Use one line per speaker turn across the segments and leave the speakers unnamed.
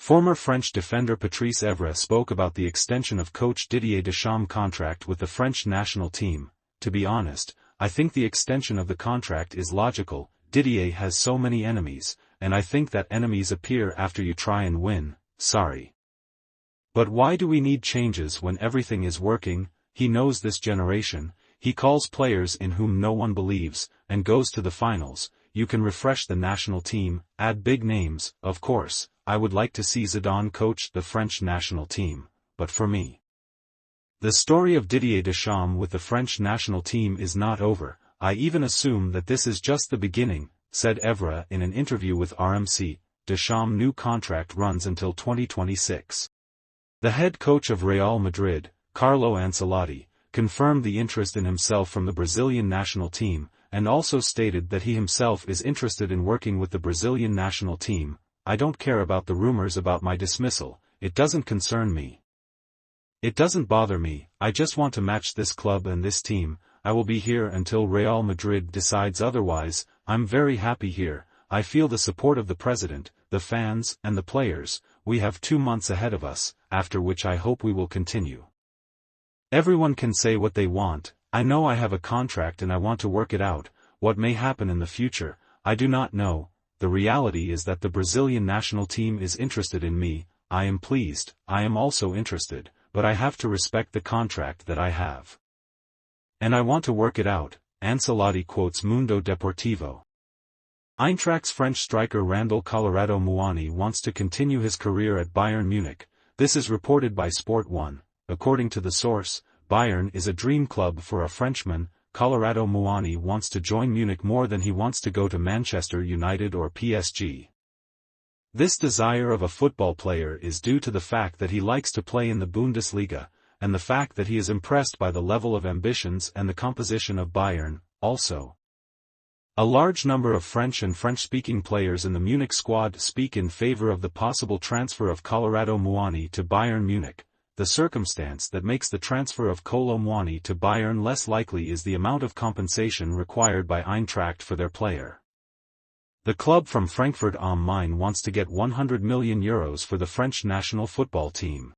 Former French defender Patrice Evra spoke about the extension of coach Didier Deschamps' contract with the French national team. To be honest, I think the extension of the contract is logical. Didier has so many enemies, and I think that enemies appear after you try and win. Sorry. But why do we need changes when everything is working? He knows this generation, he calls players in whom no one believes, and goes to the finals. You can refresh the national team, add big names. Of course, I would like to see Zidane coach the French national team, but for me, the story of Didier Deschamps with the French national team is not over. I even assume that this is just the beginning, said Evra in an interview with RMC. Deschamps' new contract runs until 2026. The head coach of Real Madrid, Carlo Ancelotti, confirmed the interest in himself from the Brazilian national team, and also stated that he himself is interested in working with the Brazilian national team. I don't care about the rumors about my dismissal, it doesn't concern me. It doesn't bother me, I just want to match this club and this team. I will be here until Real Madrid decides otherwise. I'm very happy here, I feel the support of the president, the fans, and the players. We have 2 months ahead of us, after which I hope we will continue. Everyone can say what they want. I know I have a contract and I want to work it out. What may happen in the future, I do not know. The reality is that the Brazilian national team is interested in me. I am pleased, I am also interested, but I have to respect the contract that I have. And I want to work it out. Ancelotti quotes Mundo Deportivo. Eintracht's French striker Randall Kolo Muani wants to continue his career at Bayern Munich. This is reported by Sport 1. According to the source, Bayern is a dream club for a Frenchman. Kolo Muani wants to join Munich more than he wants to go to Manchester United or PSG. This desire of a football player is due to the fact that he likes to play in the Bundesliga, and the fact that he is impressed by the level of ambitions and the composition of Bayern. Also, a large number of French and French-speaking players in the Munich squad speak in favor of the possible transfer of Kolo Muani to Bayern Munich. The circumstance that makes the transfer of Kolo Muani to Bayern less likely is the amount of compensation required by Eintracht for their player. The club from Frankfurt am Main wants to get €100 million for the French national football team.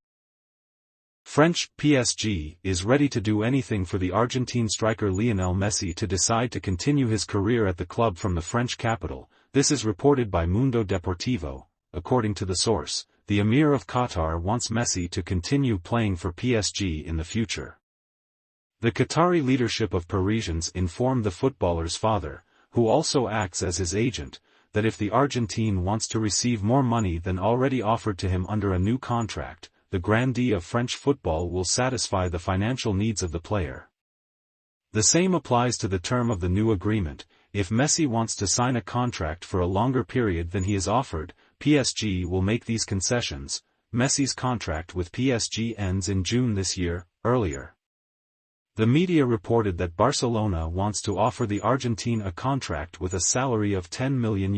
French PSG is ready to do anything for the Argentine striker Lionel Messi to decide to continue his career at the club from the French capital. This is reported by Mundo Deportivo. According to the source, the Emir of Qatar wants Messi to continue playing for PSG in the future. The Qatari leadership of Parisians informed the footballer's father, who also acts as his agent, that if the Argentine wants to receive more money than already offered to him under a new contract, the grandee of French football will satisfy the financial needs of the player. The same applies to the term of the new agreement. If Messi wants to sign a contract for a longer period than he is offered, PSG will make these concessions. Messi's contract with PSG ends in June this year. Earlier, the media reported that Barcelona wants to offer the Argentine a contract with a salary of €10 million.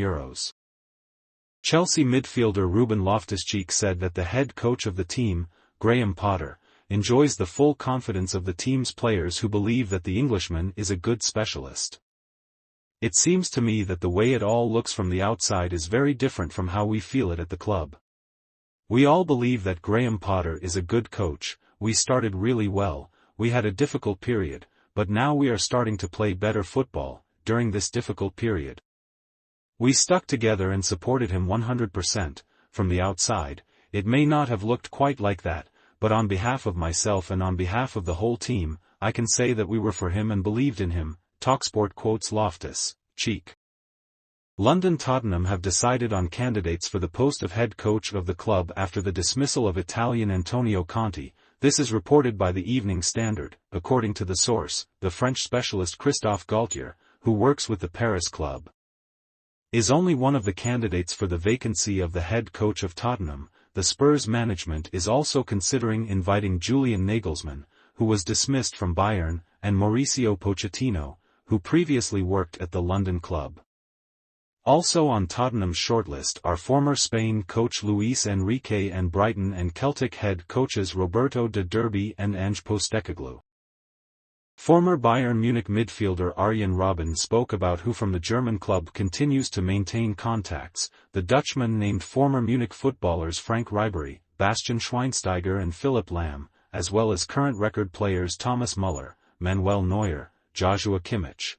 Chelsea midfielder Ruben Loftus-Cheek said that the head coach of the team, Graham Potter, enjoys the full confidence of the team's players who believe that the Englishman is a good specialist. It seems to me that the way it all looks from the outside is very different from how we feel it at the club. We all believe that Graham Potter is a good coach. We started really well, we had a difficult period, but now we are starting to play better football. During this difficult period, we stuck together and supported him 100%. From the outside, it may not have looked quite like that, but on behalf of myself and on behalf of the whole team, I can say that we were for him and believed in him. Talksport quotes Loftus-Cheek. London Tottenham have decided on candidates for the post of head coach of the club after the dismissal of Italian Antonio Conte. This is reported by the Evening Standard. According to the source, the French specialist Christophe Galtier, who works with the Paris club, is only one of the candidates for the vacancy of the head coach of Tottenham. The Spurs management is also considering inviting Julian Nagelsmann, who was dismissed from Bayern, and Mauricio Pochettino, who previously worked at the London club. Also on Tottenham's shortlist are former Spain coach Luis Enrique and Brighton and Celtic head coaches Roberto de Derby and Ange Postecoglou. Former Bayern Munich midfielder Arjen Robben spoke about who from the German club continues to maintain contacts. The Dutchman named former Munich footballers Frank Ribery, Bastian Schweinsteiger and Philipp Lahm, as well as current record players Thomas Müller, Manuel Neuer, Joshua Kimmich,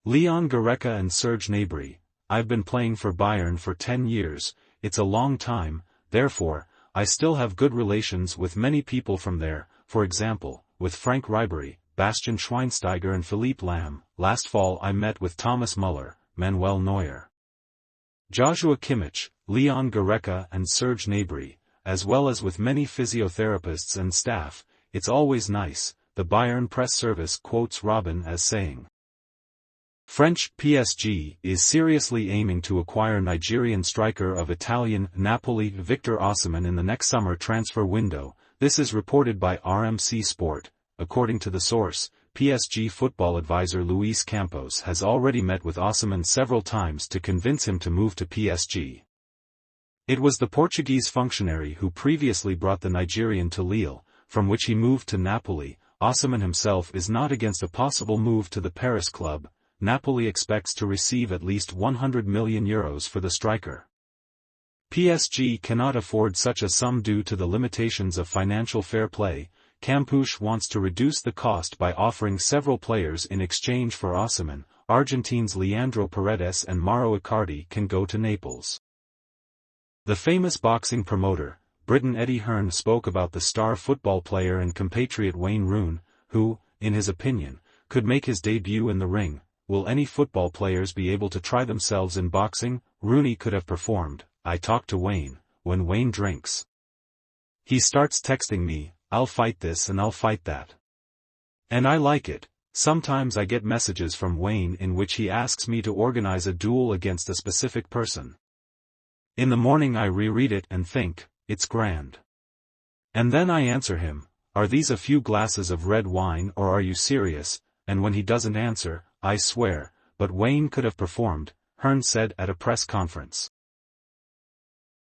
Leon Goretzka and Serge Gnabry. I've been playing for Bayern for 10 years, it's a long time, therefore, I still have good relations with many people from there, for example, with Frank Ribery, Bastian Schweinsteiger and Philipp Lahm. Last fall I met with Thomas Müller, Manuel Neuer, Joshua Kimmich, Leon Goretzka and Serge Gnabry, as well as with many physiotherapists and staff. It's always nice, the Bayern press service quotes Robben as saying. French PSG is seriously aiming to acquire Nigerian striker of Italian Napoli Victor Osimhen in the next summer transfer window. This is reported by RMC Sport. According to the source, PSG football advisor Luis Campos has already met with Osimhen several times to convince him to move to PSG. It was the Portuguese functionary who previously brought the Nigerian to Lille, from which he moved to Napoli. Osimhen himself is not against a possible move to the Paris club. Napoli expects to receive at least €100 million for the striker. PSG cannot afford such a sum due to the limitations of financial fair play. Campos wants to reduce the cost by offering several players in exchange for Osimhen. Argentines Leandro Paredes and Mauro Icardi can go to Naples. The famous boxing promoter, Briton Eddie Hearn, spoke about the star football player and compatriot Wayne Rooney, who, in his opinion, could make his debut in the ring. Will any football players be able to try themselves in boxing? Rooney could have performed. I talked to Wayne. When Wayne drinks, he starts texting me, I'll fight this and I'll fight that. And I like it. Sometimes I get messages from Wayne in which he asks me to organize a duel against a specific person. In the morning I reread it and think, it's grand. And then I answer him, are these a few glasses of red wine or are you serious? And when he doesn't answer, I swear, but Wayne could have performed, Hearn said at a press conference.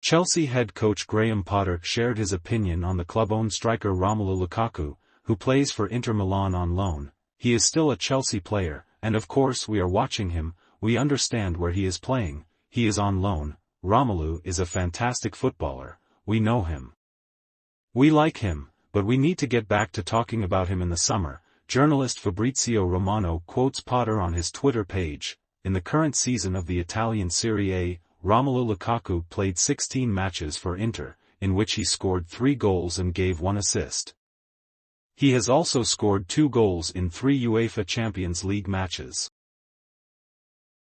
Chelsea head coach Graham Potter shared his opinion on the club-owned striker Romelu Lukaku, who plays for Inter Milan on loan. He is still a Chelsea player, and of course we are watching him. We understand where he is playing. He is on loan. Romelu is a fantastic footballer. We know him. We like him, but we need to get back to talking about him in the summer. Journalist Fabrizio Romano quotes Potter on his Twitter page. In the current season of the Italian Serie A, Romelu Lukaku played 16 matches for Inter, in which he scored 3 goals and gave 1 assist. He has also scored 2 goals in 3 UEFA Champions League matches.